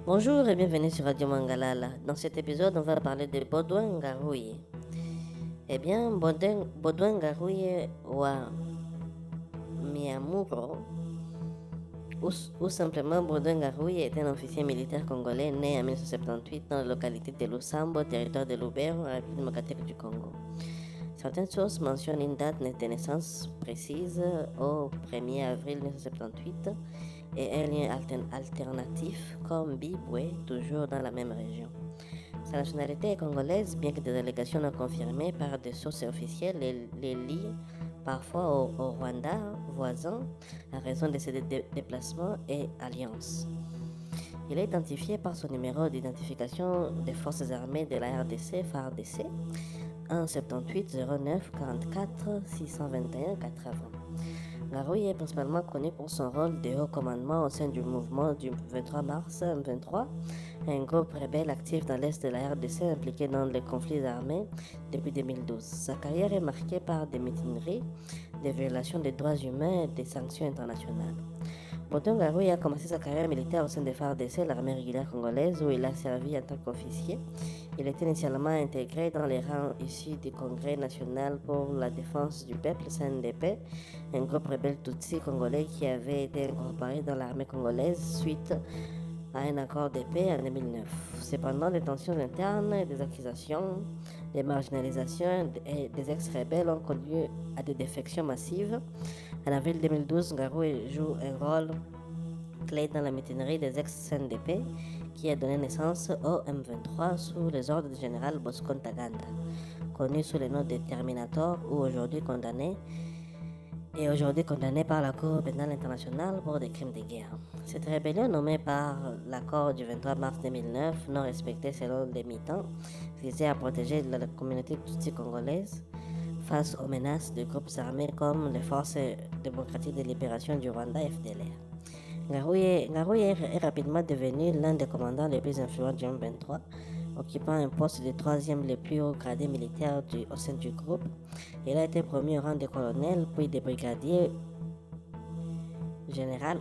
Bonjour et bienvenue sur Radio Mangalala. Dans cet épisode, on va parler de Baudouin Ngaruye. Eh bien, Baudouin Ngaruye wa Miamuro, ou simplement Baudouin Ngaruye, est un officier militaire congolais né en 1978 dans la localité de Lusambo, territoire de Lubero, en République démocratique du Congo. Certaines sources mentionnent une date de naissance précise au 1er avril 1978 et un lien alternatif comme Biboué, toujours dans la même région. Sa nationalité est congolaise, bien que des allégations non confirmées par des sources officielles les lient parfois au Rwanda voisin à raison de ses déplacements et alliances. Il est identifié par son numéro d'identification des forces armées de la RDC, FARDC, 178 09 44 621 80. Ngaruye est principalement connu pour son rôle de haut commandement au sein du mouvement du 23 mars 23, un groupe rebelle actif dans l'est de la RDC impliqué dans les conflits armés depuis 2012. Sa carrière est marquée par des mutineries, des violations des droits humains et des sanctions internationales. Baudouin Ngaruye a commencé sa carrière militaire au sein des FARDC, l'armée régulière congolaise, où il a servi en tant qu'officier. Il était initialement intégré dans les rangs issus du Congrès national pour la défense du peuple, CNDP, un groupe rebelle Tutsi congolais qui avait été incorporé dans l'armée congolaise suite à un accord de paix en 2009. Cependant, des tensions internes, des accusations, des marginalisations et des ex-rebelles ont conduit à des défections massives. En avril 2012, Ngaruye joue un rôle clé dans la mutinerie des ex-CNDP qui a donné naissance au M23 sous les ordres du général Bosco Ntaganda, connu sous le nom de Terminator aujourd'hui condamné par la Cour pénale internationale pour des crimes de guerre. Cette rébellion, nommée par l'accord du 23 mars 2009, non respectée selon les militants, visait à protéger la communauté tutsi congolaise face aux menaces de groupes armés comme les Forces démocratiques de libération du Rwanda, FDLR. Ngaruye est rapidement devenu l'un des commandants les plus influents du M23, occupant un poste de troisième le plus haut gradé militaire au sein du groupe. Il a été promu au rang de colonel, puis de brigadier général